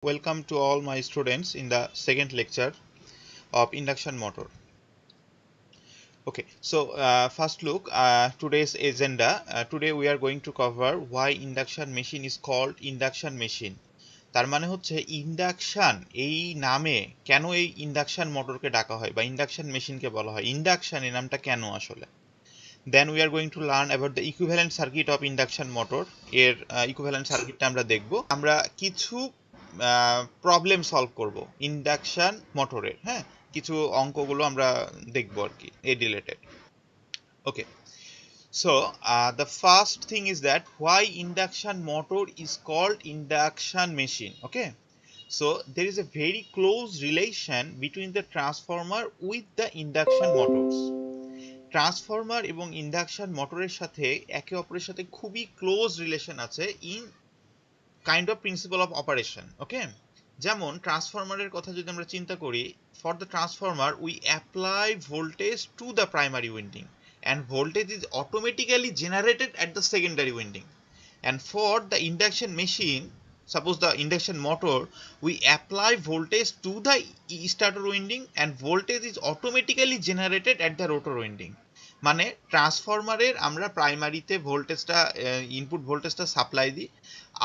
Welcome to all my students in the second lecture of induction motor. Okay, so first look today's agenda. Today we are going to cover why induction machine is called induction machine. তার মানে হচ্ছে induction এই নামে কেন এই induction মোটরকে ডাকা হয় বা ইন্ডাকশন মেশিনকে বলা হয়, ইন্ডাকশন এই নামটা কেন আসলে। Then we are going to learn about the equivalent circuit of induction motor. এর equivalent circuitটা আমরা দেখব। আমরা কিছু প্রবলেম সলভ করব ইন্ডাকশন মোটরের, হ্যাঁ, কিছু অঙ্কগুলো আমরা দেখব আর কি এই related. Okay, so the first thing is that why induction motor is called induction machine. Okay, so there is a very close relation between the transformer with the induction motors. Transformer এবং induction মোটরের সাথে একে অপরের সাথে খুবই close relation আছে in kind of principle of operation. Okay, যেমন ট্রান্সফরমারের কথা যদি আমরা চিন্তা করি, for the transformer we apply voltage to the primary winding and voltage is automatically generated at the secondary winding. And for the induction machine, suppose the induction motor, we apply voltage to the starter winding and voltage is automatically generated at the rotor winding. মানে ট্রান্সফরমারের আমরা প্রাইমারিতে ভোল্টেজটা input ভোল্টেজটা supply দিই,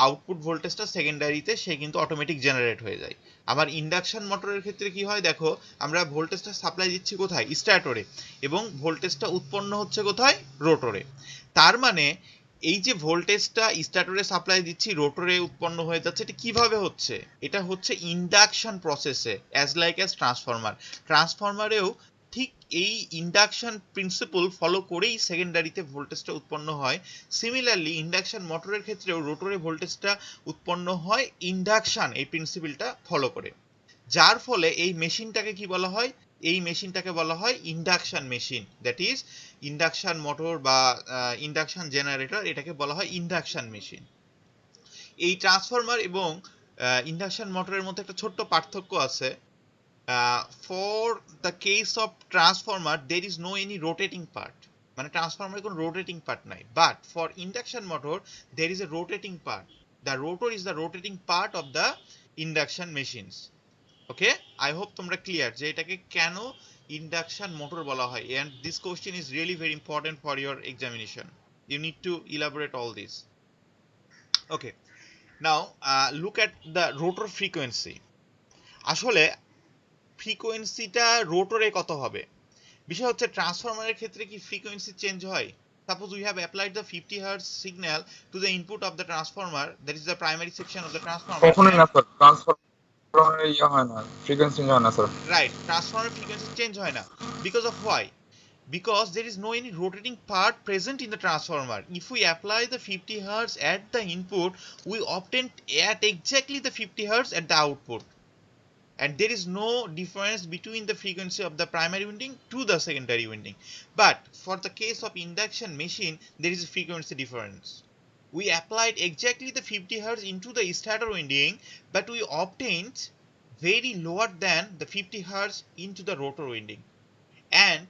output ভোল্টেজটা সেকেন্ডারিতে সে কিন্তু automatic generate হয়ে যায়। আবার ইন্ডাকশন মোটরের ক্ষেত্রে কি হয় দেখো, আমরা ভোল্টেজটা সাপ্লাই দিচ্ছি কোথায়, স্টার্টরে, এবং ভোল্টেজটা উৎপন্ন হচ্ছে কোথায়, রোটরে। তার মানে এই যে ভোল্টেজটা স্টার্টরে সাপ্লাই দিচ্ছি, রোটরে উৎপন্ন হয়ে যাচ্ছে, এটা কিভাবে হচ্ছে, এটা হচ্ছে ইন্ডাকশন প্রসেসে, অ্যাজ লাইক অ্যাজ ট্রান্সফরমার। ট্রান্সফরমারেও ঠিক এই ইন্ডাকশন প্রিন্সিপল ফলো করেই সেকেন্ডারিতে ভোল্টেজটা উৎপন্ন হয়। সিমিলারলি ইন্ডাকশন মোটরের ক্ষেত্রেও রোটরে ভোল্টেজটা উৎপন্ন হয় ইন্ডাকশন এই প্রিন্সিপলটা ফলো করে, যার ফলে এই মেশিনটাকে কি বলা হয়, এই মেশিনটাকে বলা হয় induction machine. That is induction motor বা ইন্ডাকশন জেনারেটর, এটাকে বলা হয় ইন্ডাকশন মেশিন। এই ট্রান্সফরমার এবং ইন্ডাকশন মোটরের মধ্যে একটা ছোট্ট পার্থক্য আছে। For the case of transformer there is no any rotating part, মানে ট্রান্সফরমারে কোনো রোটেটিং পার্ট নাই, but for induction motor there is a rotating part. The rotor is the rotating part of the induction machines. Okay, I hope তোমরা clear যে এটাকে কেন induction motor বলা হয়, and this question is really very important for your examination. You need to elaborate all this. Okay, now look at the rotor frequency. আসলে ফ্রিকোয়েন্সিটা রোটরে কত হবে, বিষয় হচ্ছে ট্রান্সফরমারের ক্ষেত্রে কি ফ্রিকোয়েন্সি চেঞ্জ হয়। Suppose we have applied the 50 Hz signal to the input of the transformer, that is the primary section of the transformer. কখনোই না স্যার, ট্রান্সফরমারের হয় না, ফ্রিকোয়েন্সি হয় না sir. Right, transformer frequency change হয় না, because of why? Because there is no any rotating part present in the transformer. If we apply the 50 Hz at the input, we obtain at exactly the 50 Hz at the output, and there is no difference between the frequency of the primary winding to the secondary winding. But for the case of induction machine there is a frequency difference. We applied exactly the 50 Hz into the starter winding, but we obtained very lower than the 50 Hz into the rotor winding. And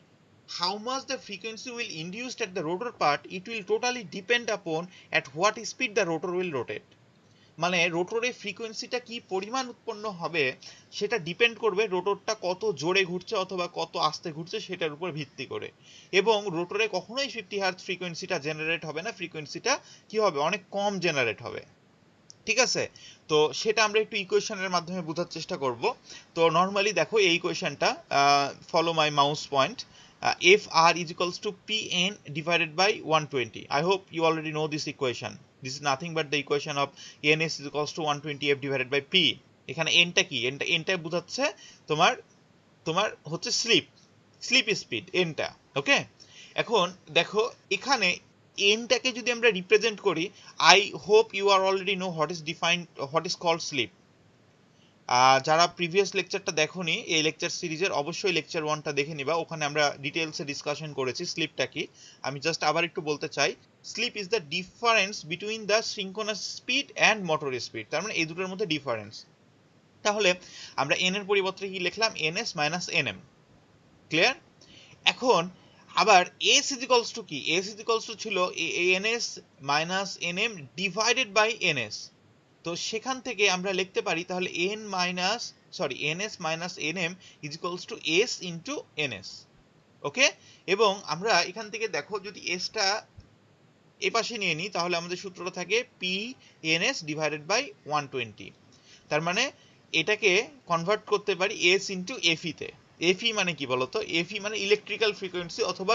how much the frequency will induced at the rotor part, it will totally depend upon at what speed the rotor will rotate. মানে রোটরে ফ্রিকোয়েন্সিটা কি পরিমাণ উৎপন্ন হবে সেটা depend করবে রোটরটা কত জোরে ঘুরছে অথবা কত আস্তে ঘুরছে সেটার উপর ভিত্তি করে, এবং রোটরে কখনোই 50 হার্জ ফ্রিকোয়েন্সিটা জেনারেট হবে না, ফ্রিকোয়েন্সিটা কি হবে, অনেক কম জেনারেট হবে। ঠিক আছে, তো সেটা আমরা একটু ইকুয়েশনের মাধ্যমে বোঝার চেষ্টা করব। তো নর্মালি দেখো এই ইকুয়েশনটা, follow my mouse point, Fr is equals to Pn divided by 120. I hope you already know this equation. This is nothing but the equation of Ns is equals to 120 F divided by P. এখানে nটা কি, nটা বোঝাচ্ছে তোমার তোমার হচ্ছে slip speed nটা। ওকে, এখন দেখো এখানে nটাকে যদি আমরা রিপ্রেজেন্ট করি, I hope you are already know what is called slip. যারা প্রিভিয়াস লেকচারটা দেখোনি এই লেকচার সিরিজের, অবশ্যই লেকচার 1টা দেখে নিবা, ওখানে আমরা ডিটেইলসে ডিসকাশন করেছি স্লিপটা কি। আমি জাস্ট আবার একটু বলতে চাই, slip is the difference between the synchronous speed and motor speed, তার মানে এই দুটোর মধ্যে ডিফারেন্স। তাহলে আমরা n এর পরিবর্তে কি লিখলাম, ns মাইনাস nm। ক্লিয়ার? এখন আবার s ইজ ইকুয়ালস টু কি, s ইজ ইকুয়ালস টু ছিল ns minus nm divided by ns। তো সেখান থেকে আমরা লিখতে পারি তাহলে ns minus nm is equals to s into ns, ওকে। এবং আমরা এখান থেকে দেখো যদি s টা এ পাশে নিয়ে নিই তাহলে আমাদের সূত্রটা থাকে p ns divided by 120। তার মানে এটাকে কনভার্ট করতে পারি s into fe তে। fe মানে কি বলতো? fe মানে ইলেকট্রিক্যাল ফ্রিকোয়েন্সি অথবা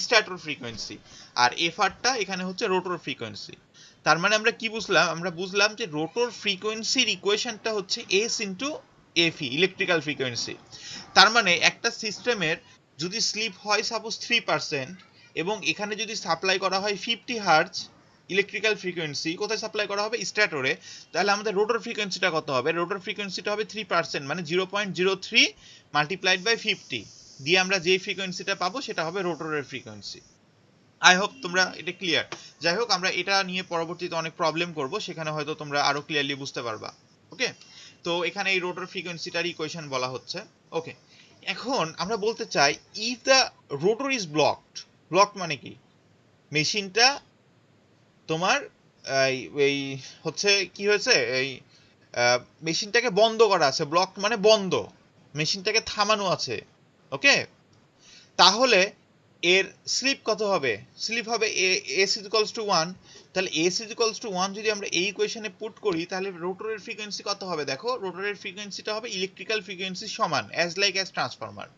স্ট্যাটর ফ্রিকোয়েন্সি, আর fr টা এখানে হচ্ছে রোটর ফ্রিকোয়েন্সি। তার মানে আমরা কি বুঝলাম? আমরা বুঝলাম যে রোটর ফ্রিকোয়েন্সির ইকুয়েশনটা হচ্ছে s into fe, electrical frequency. তার মানে একটা সিস্টেমের যদি স্লিপ হয় সাপোজ 3% এবং এখানে যদি সাপ্লাই করা হয় 50 হার্জ ইলেকট্রিক্যাল ফ্রিকোয়েন্সি, কোথায় সাপ্লাই করা হবে? স্ট্যাটরে। তাহলে আমাদের রোটর ফ্রিকোয়েন্সিটা কত হবে? রোটর ফ্রিকোয়েন্সিটা হবে 3%, মানে 0.03 মাল্টিপ্লাইড বাই 50 দিয়ে আমরা যে ফ্রিকোয়েন্সিটা পাবো সেটা হবে রোটরের ফ্রিকোয়েন্সি। আই হোপ তোমরা এটা ক্লিয়ার। যাই হোক, আমরা এটা নিয়ে পরবর্তীতে অনেক প্রবলেম করব, সেখানে হয়তো তোমরা আরো ক্লিয়ারলি বুঝতে পারবা। ওকে, তো এখানে এই রোটর ফ্রিকোয়েন্সিটার ইকুয়েশন বলা হচ্ছে। ওকে, এখন আমরা বলতে চাই if the rotor is blocked মানে কি? মেশিনটা তোমার এই হচ্ছে কি হয়েছে, এই মেশিনটাকে বন্ধ করা আছে। ব্লক মানে বন্ধ, মেশিনটাকে থামানো আছে। ওকে, তাহলে এর স্লিপ কত হবে? স্লিপ হবে s ইকুয়ালস টু 1। তাহলে s ইকুয়ালস টু 1 যদি আমরা এই ইকুয়েশনে পুট করি তাহলে রোটরের ফ্রিকোয়েন্সি কত হবে? দেখো, রোটরের ফ্রিকোয়েন্সিটা হবে ইলেকট্রিক্যাল ফ্রিকোয়েন্সি সমান অ্যাজ লাইক অ্যাজ ট্রান্সফরমার।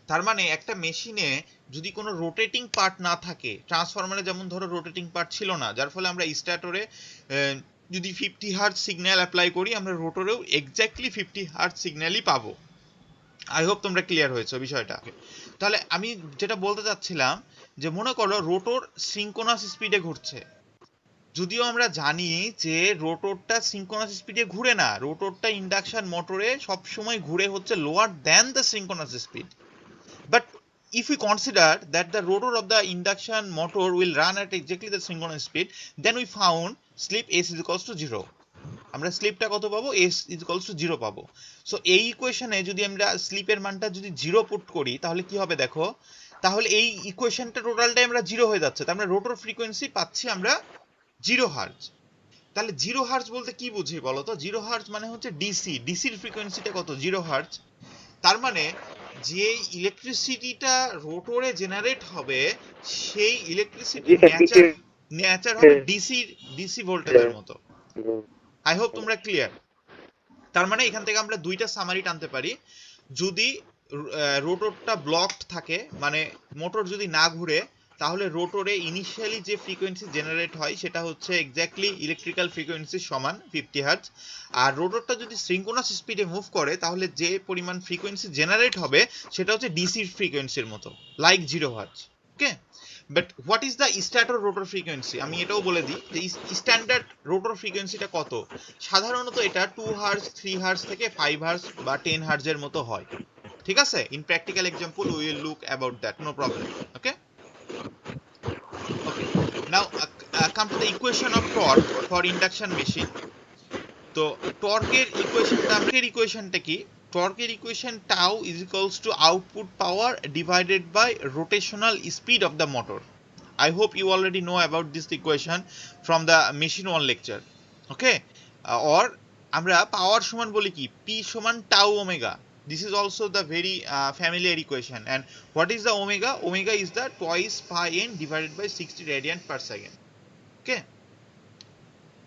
তার মানে একটা মেশিনে যদি কোনো রোটেটিং পার্ট না থাকে, ট্রান্সফরমারে যেমন ধরো রোটেটিং পার্ট ছিল না, যার ফলে আমরা স্ট্যাটরে যদি 50 হার্জ সিগন্যাল অ্যাপ্লাই করি আমরা রোটরেও এক্স্যাক্টলি 50 হার্জ সিগন্যালই পাবো। আই হোপ তোমরা ক্লিয়ার হয়েছে বিষয়টা। তাহলে আমি যেটা বলতে চাচ্ছিলাম যে মনে করো রোটর সিঙ্ক্রোনাস স্পিডে ঘুরছে। যদিও আমরা জানি যে রোটরটা সিঙ্ক্রোনাস স্পিডে ঘুরে না, রোটরটা ইন্ডাকশন মোটরে সবসময় ঘুরে হচ্ছে lower than the synchronous speed. But if we consider that the rotor of the induction motor will run at exactly the synchronous speed, then we found slip s is equals to 0. আমরা স্লিপটা কত পাবো? s is equals to 0 পাবো। So এই ইকুয়েশনে যদি আমরা স্লিপের মানটা যদি 0 পুট করি তাহলে কি হবে দেখো, তাহলে এই ইকুয়েশনটা টোটালটাই আমরা 0 হয়ে যাচ্ছে। তার মানে রোটর ফ্রিকোয়েন্সি পাচ্ছি আমরা 0 হার্জ। তাহলে 0 হার্জ বলতে কি বুঝি বলো তো? 0 হার্জ মানে হচ্ছে ডিসির ফ্রিকোয়েন্সিটা কত? 0 হার্জ। তার মানে যে ইলেকট্রিসিটিটা রোটরে জেনারেট হবে সেই ইলেকট্রিসিটির নেচার হবে ডিসি ভোল্টেজের মতো। আই হোপ তোমরা ক্লিয়ার। তার মানে এখান থেকে আমরা দুইটা সামারি টানতে পারি। যদি রোটরটা ব্লকড থাকে, মানে মোটর যদি না ঘুরে, তাহলে রোটরে ইনিশিয়ালি যে ফ্রিকোয়েন্সি জেনারেট হয় সেটা হচ্ছে এক্স্যাক্টলি ইলেকট্রিক্যাল ফ্রিকোয়েন্সির সমান 50 হার্জ। আর রোটরটা যদি সিঙ্ক্রোনাস স্পিডে মুভ করে তাহলে যে পরিমাণ ফ্রিকোয়েন্সি জেনারেট হবে সেটা হচ্ছে ডিসি ফ্রিকোয়েন্সির মতো, like 0 hertz. Okay, but what is the stator rotor frequency? আমি এটাও বলে দিই যে স্ট্যান্ডার্ড রোটর ফ্রিকোয়েন্সিটা কত। সাধারণত এটা 2 হার্জ 3 হার্জ থেকে 5 হার্জ বা 10 হার্জের মতো হয়। ঠিক আছে, in practical example we will look about that, no problem. Okay, now come to the equation of torque for induction machine. তো টর্কের ইকুয়েশনটা কি? টর্কের equation tau is equals to output power divided by rotational speed of the motor. I hope you already know about this equation from the machine 1 lecture. Okay, or আমরা পাওয়ার সমান বলি কি? P সমান tau omega. This is also the very familiar equation. And what is the omega? Omega is the twice pi n divided by 60 radian per second. Okay,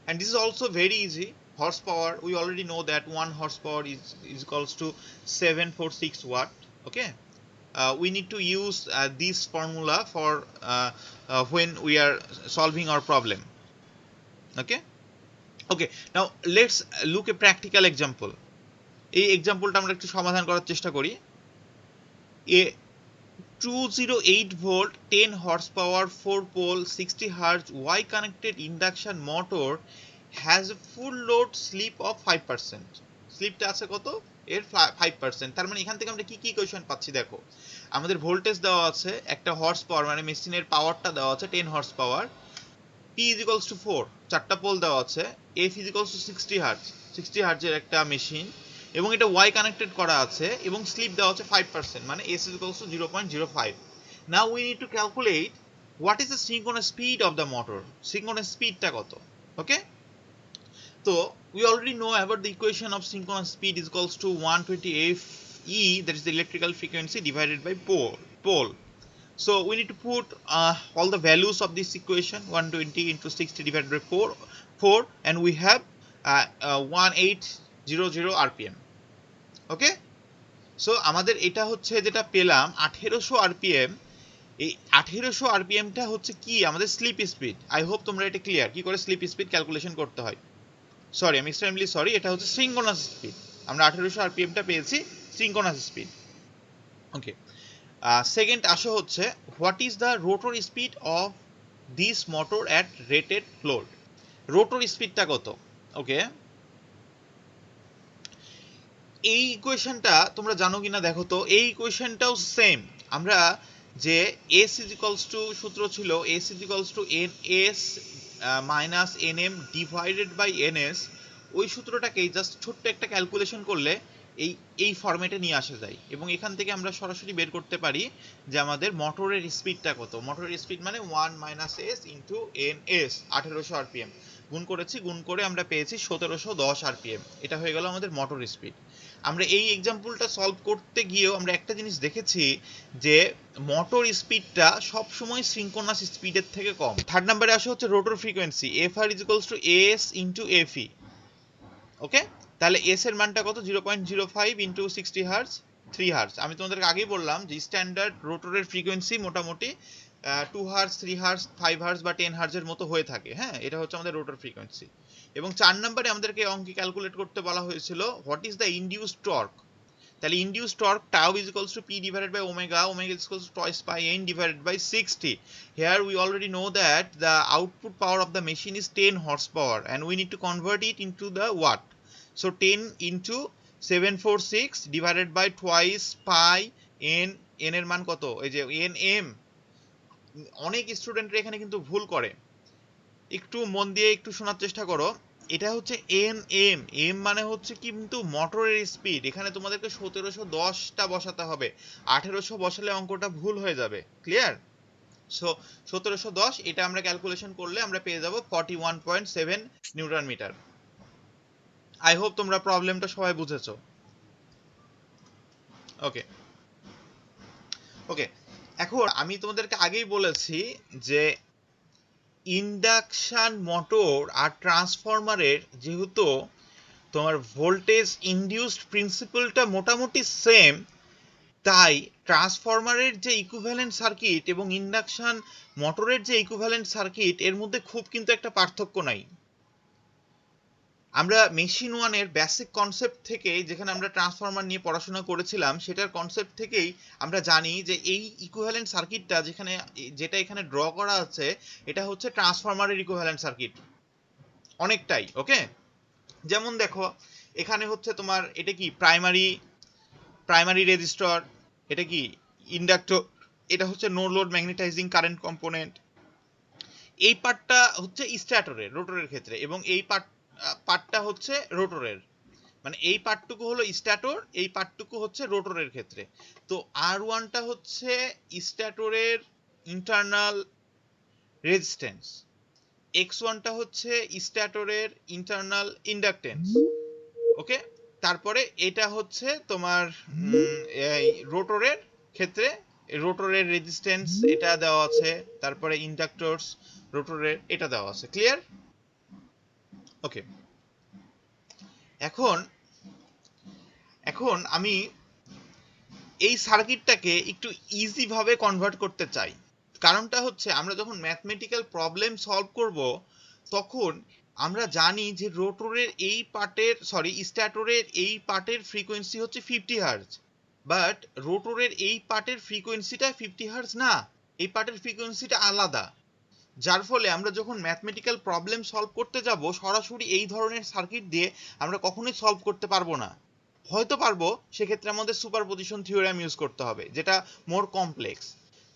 and this is also very easy. Horsepower, we already know that 1 horsepower is equals to 746 watt. Okay, we need to use this formula for when we are solving our problem. Okay, now let's look a practical example. এই এক্সাম্পলটা আমরা একটু সমাধান করার চেষ্টা করি। A 208 volt 10 horsepower 4 pole 60 hertz Y connected induction motor has a full load slip of 5%. স্লিপটা আছে কত? এর 5%। তার মানে এখান থেকে আমরা কি কি ইকুয়েশন পাচ্ছি দেখো। আমাদের ভোল্টেজ দেওয়া আছে, একটা হর্স পাওয়ার মানে মেশিনের পাওয়ারটা দেওয়া আছে 10 horse power, P is equals to 4, চারটা পোল দেওয়া আছে, F is equals to 60 hertz, 60 হার্জের একটা মেশিন, এবং এটা Y কানেক্টেড করা আছে এবং স্লিপ দেওয়া আছে 5%, মানে S is equals to 0.05. Now we need to calculate what is the synchronous speed of the motor. synchronous speedটা কত? ওকে, তো তো we already know about the equation of synchronous speed is equals to 120 fe, that is the electrical frequency divided by pole. So we need to put all the values of this equation, 120 into 60 divided by 4, and we have 1800 rpm. Okay, so আমাদের এটা হচ্ছে যেটা পেলাম 1800 rpm। এই 1800 rpm টা হচ্ছে কি আমাদের স্লিপ স্পিড। আই হোপ তোমরা এটা ক্লিয়ার কি করে স্লিপ স্পিড ক্যালকুলেশন করতে হয়। সরি, আমি এক্সট্রিমলি সরি, এটা হচ্ছে সিঙ্ক্রোনাস স্পিড। আমরা 1800 rpm টা পেয়েছি সিঙ্ক্রোনাস স্পিড। ওকে, সেকেন্ড আসো হচ্ছে what is the rotor speed of this motor at rated load. Rotor স্পিডটা কত? ওকে, এই ইকুয়েশনটা তোমরা জানো কিনা দেখো তো। এই ইকুয়েশনটাও সেম, আমরা যে s ইজ ইকুয়ালস টু সূত্র ছিল s is equals to ns minus nm divided by ns, ওই সূত্রটাকেই জাস্ট ছোট্ট একটা ক্যালকুলেশন করলে এই ফরম্যাটে নিয়ে আসা যায়, এবং এখান থেকে আমরা সরাসরি বের করতে পারি যে আমাদের মোটরের স্পিডটা কত। মোটরের স্পিড মানে 1 minus s into ns, 1800 rpm গুণ করেছি, গুণ করে আমরা পেয়েছি 1710 rpm। এটা হয়ে গেল আমাদের মোটর স্পিড। আমরা এই এক্সাম্পলটা সলভ করতে গিয়েও আমরা একটা জিনিস দেখেছি যে মোটর স্পিডটা সব সময় সিঙ্ক্রোনাস স্পিডের থেকে কম। থার্ড নাম্বারে আসা হচ্ছে rotor frequency, fr is equals to s into fe। ওকে, তাহলে s এর মানটা কত? 0.05 ইন্টু 60 হার্টজ, 3 হার্টজ। আমি তোমাদেরকে আগেই বললাম যে স্ট্যান্ডার্ড রোটরের ফ্রিকোয়েন্সি মোটামুটি 2 হার্টজ, 3 হার্টজ, 5 হার্টজ বা 10 হার্টজের মতো হয়ে থাকে। হ্যাঁ, এটা হচ্ছে আমাদের রোটর ফ্রিকোয়েন্সি। এবং 4 নম্বরে আমাদেরকে অঙ্কে ক্যালকুলেট করতে বলা হয়েছিল what is the induced torque. তাহলে induced torque tau is equals to p divided by omega, omega is equals to twice pi n divided by 60। Here we already know that the output power of the machine is 10 horsepower and we need to convert it into the watt. So 10 into 746 divided by twice pi n, n এর মান কত? এই যে nm। অনেক স্টুডেন্টরা এখানে কিন্তু ভুল করে, একটু মন দিয়ে একটু শোনার চেষ্টা করো। এটা হচ্ছে nm, m মানে হচ্ছে কিন্তু মোটরের স্পিড। এখানে তোমাদেরকে 1710টা বসাতে হবে, 1800 বসালে অঙ্কটা ভুল হয়ে যাবে। ক্লিয়ার? সো 1710 এটা আমরা ক্যালকুলেশন করলে আমরা পেয়ে যাব 41.7 নিউটন মিটার। আই হোপ তোমরা প্রবলেমটা সবাই বুঝেছো। ওকে ওকে, এখন আমি তোমাদেরকে আগেই বলেছি যে ইন্ডাকশন মোটর আর ট্রান্সফরমারের যেহেতু তোমার ভোল্টেজ ইনডিউসড প্রিন্সিপালটা মোটামুটি সেম, তাই ট্রান্সফরমারের যে ইকুইভ্যালেন্ট সার্কিট এবং ইন্ডাকশন মোটরের যে ইকুইভ্যালেন্ট সার্কিট এর মধ্যে খুব কিন্তু একটা পার্থক্য নাই। আমরা মেশিন ওয়ানের বেসিক কনসেপ্ট থেকে, যেখানে আমরা ট্রান্সফরমার নিয়ে পড়াশোনা করেছিলাম, সেটার কনসেপ্ট থেকেই আমরা জানি যে এই ইকুইভ্যালেন্ট সার্কিটটা যেটা এখানে ড্র করা আছে এটা হচ্ছে ট্রান্সফরমারের ইকুইভ্যালেন্ট সার্কিট অনেকটাই। ওকে, যেমন দেখো এখানে হচ্ছে তোমার এটা কি প্রাইমারি রেজিস্টর, এটা কি ইন্ডাক্টর, এটা হচ্ছে no load magnetising current component. এই পার্টটা হচ্ছে স্ট্যাটরের, রোটরের ক্ষেত্রে, এবং এই পার্টটা হচ্ছে রোটরের, মানে এই পার্টটুকু হলো স্ট্যাটর, এই পার্টটুকু হচ্ছে রোটরের ক্ষেত্রে। তো R1টা হচ্ছে স্ট্যাটরের ইন্টারনাল রেজিস্ট্যান্স, X1টা হচ্ছে স্ট্যাটরের ইন্টারনাল ইন্ডাকটেন্স। ওকে, তারপরে এটা হচ্ছে তোমার রোটরের ক্ষেত্রে রোটরের রেজিস্ট্যান্স এটা দেওয়া আছে, তারপরে ইন্ডাক্টরস রোটরের এটা দেওয়া আছে। ক্লিয়ার? ওকে, এখন আমি এই সার্কিটটাকে একটু ইজি ভাবে কনভার্ট করতে চাই। কারণটা হচ্ছে আমরা যখন ম্যাথমেটিক্যাল প্রবলেম সলভ করব তখন আমরা জানি যে স্ট্যাটরের এই পার্টের ফ্রিকোয়েন্সি হচ্ছে 50 হার্টজ, বাট রোটরের এই পার্টের ফ্রিকোয়েন্সিটা 50 হার্টজ না, এই পার্টের ফ্রিকোয়েন্সিটা আলাদা। যার ফলে আমরা যখন ম্যাথমেটিক্যাল প্রবলেম সলভ করতে যাব সরাসরি এই ধরনের সার্কিট দিয়ে আমরা কখনোই সলভ করতে পারবো না। হয়তো পারবো, সেক্ষেত্রে আমাদের সুপারপজিশন থিওরেম ইউজ করতে হবে, যেটা মোর কমপ্লেক্স।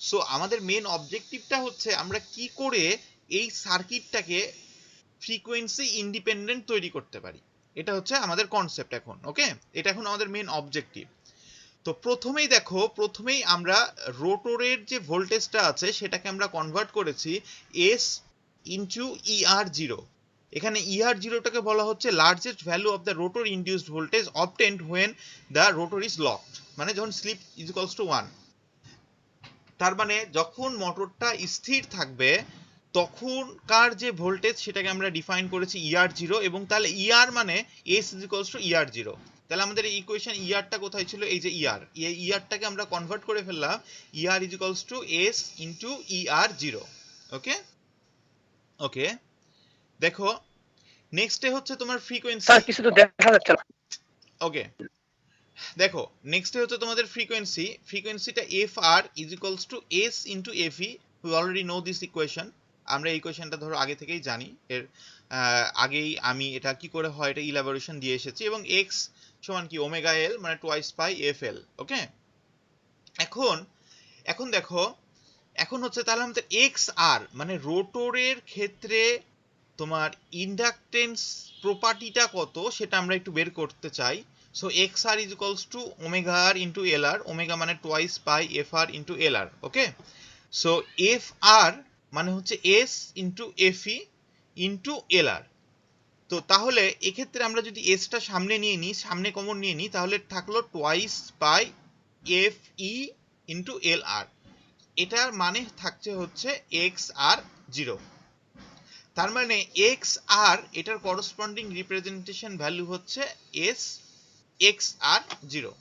সো আমাদের মেন অবজেক্টিভটা হচ্ছে আমরা কি করে এই সার্কিটটাকে ফ্রিকোয়েন্সি ইন্ডিপেন্ডেন্ট তৈরি করতে পারি, এটা হচ্ছে আমাদের কনসেপ্ট এখন। ওকে, এটা এখন আমাদের মেন অবজেক্টিভ। তো প্রথমেই আমরা রোটরের যে ভোল্টেজটা আছে সেটাকে আমরা কনভার্ট করেছি S ইন্টু ER0। এখানে ER জিরোটাকে বলা হচ্ছে largest value of the rotor induced voltage obtained when the rotor is locked, মানে যখন স্লিপ ইজ ইকুয়ালস টু 1। তার মানে যখন মোটরটা স্থির থাকবে তখনকার যে ভোল্টেজ সেটাকে আমরা ডিফাইন করেছি ER জিরো, এবং তাহলে ER মানে S is equals two ER zero. তাহলে আমাদের এই ইকুয়েশন ERটা কোথায় ছিল, এই যে ER, এই ERটাকে আমরা কনভার্ট করে ফেললাম ER is equals to S into ER zero. Okay okay, দেখো নেক্সটে হচ্ছে তোমার ফ্রিকোয়েন্সি। স্যার কিছু তো দেখা যাচ্ছে না। ওকে দেখো নেক্সটে হচ্ছে তোমাদের ফ্রিকোয়েন্সি। ফ্রিকোয়েন্সিটা FR is equals to S into FE। We already know this equation. আমরা এই ইকুয়েশনটা ধরো আগে থেকেই জানি, এর আগেই আমি এটা কি করে হয় এটা ইলাবোরেশন দিয়ে এসেছি। এবং x সমান কি ওমেগা এল, মানে টোয়াইস পাই FL। ওকে, এখন এখন দেখো, এখন হচ্ছে তাহলে আমাদের XR মানে রোটরের ক্ষেত্রে তোমার ইন্ডাকটেন্স প্রপার্টিটা কত সেটা আমরা একটু বের করতে চাই। So XR is equals to omega R into LR, omega মানে twice pi FR into LR। ওকে, সো FR মানে হচ্ছে S into FE into LR। তো তাহলে এক্ষেত্রে আমরা যদি এসটা সামনে নিয়ে নিই, সামনে কমন নিয়ে নিই, তাহলে থাকলো twice pi FE into LR। এটার মানে থাকছে হচ্ছে XR জিরো। তার মানে XR এটার করসপন্ডিং রিপ্রেজেন্টেশন ভ্যালু হচ্ছে S XR zero.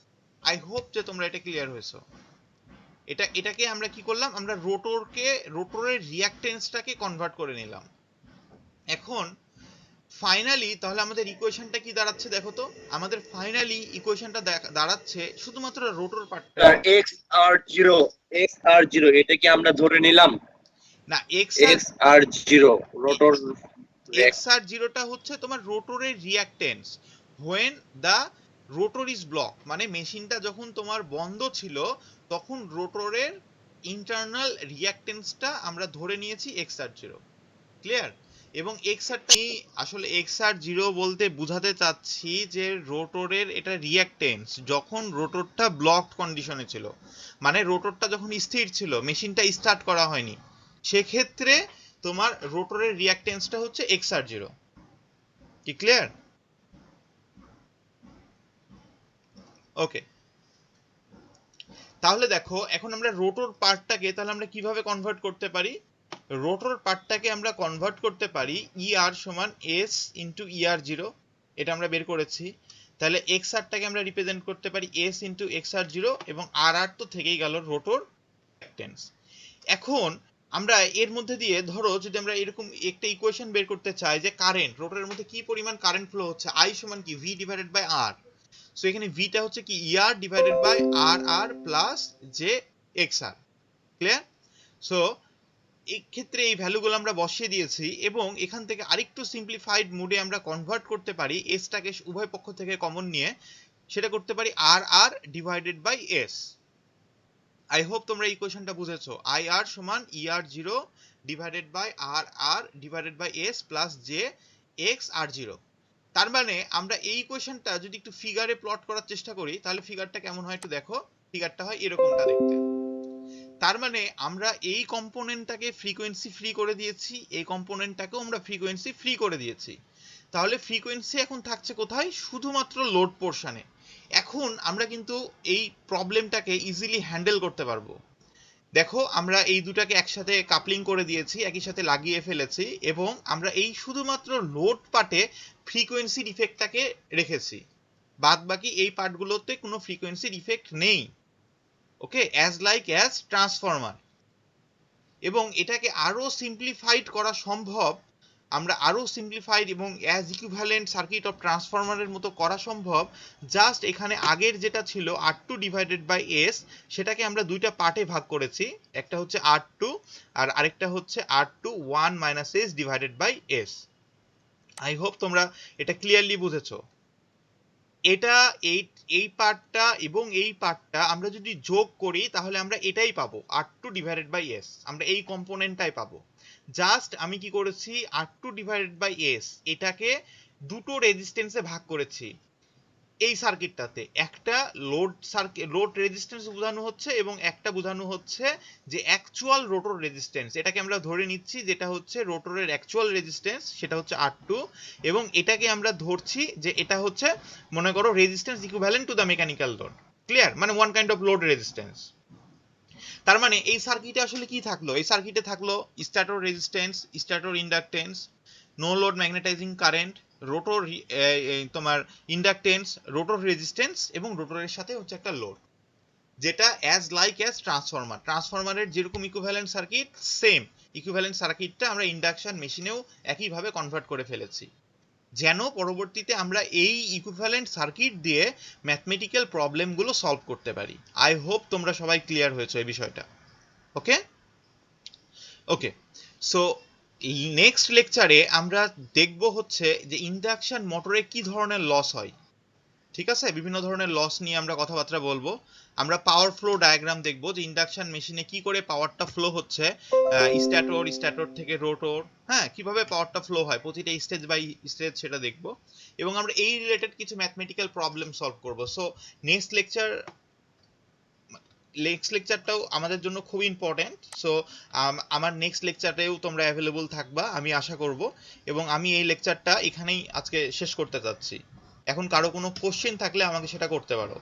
I hope যে তোমরা এটা ক্লিয়ার হয়েছো। এটাকে আমরা কি করলাম, আমরা রোটরের রিঅ্যাকটেন্সটাকে কনভার্ট করে নিলাম। এখন ফাইনালি তাহলে আমাদের ইকুয়েশনটা কি দাঁড়াচ্ছে দেখো তো, আমাদের ফাইনালি ইকুয়েশনটা দাঁড়াচ্ছে শুধুমাত্র রোটর পার্টটা। XR0 এটা কি আমরা ধরে নিলাম না, XR0 রোটর XR জিরোটা হচ্ছে তোমার রোটরের reactance when the rotor is block, মানে মেশিনটা যখন তোমার বন্ধ ছিল তখন রোটরের ইন্টারনাল রিঅ্যাকটেন্সটা আমরা ধরে নিয়েছি XR0। ক্লিয়ার? এবং XRটা আসলে XR0 বলতে বোঝাতে চাচ্ছি যে রোটরের এটা রিঅ্যাকটেন্স যখন রোটরটা ব্লকড কন্ডিশনে ছিল, মানে রোটরটা যখন স্থির ছিল, মেশিনটা স্টার্ট করা হয়নি, সেক্ষেত্রে তোমার রোটরের রিঅ্যাকটেন্সটা হচ্ছে XR0। কি ক্লিয়ার? ওকে, তাহলে দেখো এখন আমরা রোটর পার্টটাকে তাহলে আমরা কিভাবে কনভার্ট করতে পারি। রোটর পার্টটাকে আমরা কনভার্ট করতে পারি ER সমান S ইন্টু ER0, এটা আমরা বের করেছি। তাহলে XRটাকে আমরা রিপ্রেজেন্ট করতে পারি S ইন্টু XR0, এবং RR তো থেকেই গেল রোটর রিঅ্যাকটেন্স। এখন আমরা এর মধ্যে দিয়ে ধরো যদি আমরা এরকম একটা ইকুয়েশন বের করতে চাই যে কারেন্ট রোটরের মধ্যে কি পরিমাণ কারেন্ট ফ্লো হচ্ছে, I সমান কি V divided by R। So এখানে ভিটা হচ্ছে কি ER divided by RR plus যে XR। ক্লিয়ার? সো এই ক্ষেত্রে এই ভ্যালুগুলো আমরা বসিয়ে দিয়েছি, এবং এখান থেকে আরেকটু সিম্পলিফাইড মুডে আমরা কনভার্ট করতে পারি এসটাকে উভয় পক্ষ থেকে কমন নিয়ে, সেটা করতে পারি RR divided by S। I hope তোমরা এই ইকুয়েশনটা বুঝেছো। IR সমান ER0 divided by RR divided by S plus যে XR0। তার মানে আমরা এই ইকুয়েশনটা যদি একটু ফিগারে প্লট করার চেষ্টা করি তাহলে ফিগারটা কেমন হয় একটু দেখো। ফিগারটা হয় এরকমটা দেখতে। তার মানে আমরা এই কম্পোনেন্টটাকে ফ্রিকোয়েন্সি ফ্রি করে দিয়েছি, এই কম্পোনেন্টটাকেও আমরা ফ্রিকোয়েন্সি ফ্রি করে দিয়েছি। তাহলে ফ্রিকোয়েন্সি এখন থাকছে কোথায়, শুধুমাত্র লোড পোর্শনে। এখন আমরা কিন্তু এই প্রবলেমটাকে ইজিলি হ্যান্ডেল করতে পারবো। দেখো আমরা এই দুটাকে একসাথে কাপলিং করে দিয়েছি, একই সাথে লাগিয়ে ফেলেছি, এবং আমরা এই শুধুমাত্র লোড পার্টে ফ্রিকোয়েন্সির ইফেক্টটাকে রেখেছি, বাদ বাকি এই পার্টগুলোতে কোনো ফ্রিকোয়েন্সির ইফেক্ট নেই। ওকে, অ্যাজ লাইক অ্যাজ ট্রান্সফরমার। এবং এটাকে আরো সিম্পলিফাইড করা সম্ভব, আমরা আরো সিম্পলিফাইড এবং অ্যাজ ইকুইভ্যালেন্ট সার্কিট অফ ট্রান্সফরমারের মতো করা সম্ভব। জাস্ট এখানে আগের যেটা ছিল R2 ডিভাইডেড বাই S, সেটাকে আমরা দুইটা পার্টে ভাগ করেছি, একটা হচ্ছে R2 আর আরেকটা হচ্ছে R2 1 minus S divided by S। I hope তোমরা এটা ক্লিয়ারলি বুঝেছো। এটা এই পার্টটা এবং এই পার্টটা আমরা যদি যোগ করি তাহলে আমরা এটাই পাবো, R2 ডিভাইডেড বাই S, আমরা এই কম্পোনেন্টটাই পাবো। জাস্ট আমি কি করেছি, R2 ডিভাইডেড বাই S এটাকে দুটো রেজিস্ট্যান্সে ভাগ করেছি, এই সার্কিটটাতে একটা লোড রেজিস্ট্যান্স বোঝানো হচ্ছে এবং একটা বোঝানো হচ্ছে যে অ্যাকচুয়াল রোটর রেজিস্ট্যান্স। এটাকে আমরা ধরে নিচ্ছি যেটা হচ্ছে রোটরের অ্যাকচুয়াল রেজিস্ট্যান্স, সেটা হচ্ছে R2, এবং এটাকে আমরা ধরছি যে এটা হচ্ছে মনে করো resistance equivalent to the mechanical load. Clear? মানে one kind of load resistance. তার মানে এই সার্কিটে আসলে কি থাকলো? এই সার্কিটে থাকলো stator resistance, stator inductance, no load magnetising current, rotor তোমার ইন্ডাকটেন্স, রোটর রেজিস্ট্যান্স এবং রোটরের সাথে হচ্ছে একটা লোড, যেটা অ্যাজ লাইক অ্যাজ ট্রান্সফরমারের যেরকম ইকুইভ্যালেন্ট সার্কিট, সেম ইকুইভ্যালেন্ট সার্কিটটা আমরা ইন্ডাকশন মেশিনেও একইভাবে কনভার্ট করে ফেলেছি, যেন পরবর্তীতে আমরা এই ইকুইভ্যালেন্ট সার্কিট দিয়ে ম্যাথমেটিক্যাল প্রবলেমগুলো সলভ করতে পারি। আই হোপ তোমরা সবাই ক্লিয়ার হয়েছো এই বিষয়টা। ওকে ওকে, সো নেক্সট লেকচারে আমরা দেখব হচ্ছে যে ইন্ডাকশন মোটরে কি ধরনের লস হয়। ঠিক আছে, বিভিন্ন ধরনের লস নিয়ে আমরা কথাবার্তা বলবো। আমরা পাওয়ার ফ্লো ডায়াগ্রাম দেখব যে ইন্ডাকশন মেশিনে কি করে পাওয়ারটা ফ্লো হচ্ছে, স্ট্যাটর থেকে রোটর, হ্যাঁ, কিভাবে পাওয়ারটা ফ্লো হয় প্রতিটা স্টেজ বাই স্টেজ, সেটা দেখব। এবং আমরা এই রিলেটেড কিছু ম্যাথমেটিক্যাল প্রবলেম সলভ করব। সো নেক্সট লেকচারটাও আমাদের জন্য খুব ইম্পর্টেন্ট। সো আমার নেক্সট লেকচারেও তোমরা অ্যাভেলেবল থাকবা আমি আশা করব, এবং আমি এই লেকচারটা এখানেই আজকে শেষ করতে চাচ্ছি। এখন কারো কোনো কোশ্চেন থাকলে আমাকে সেটা করতে পারো।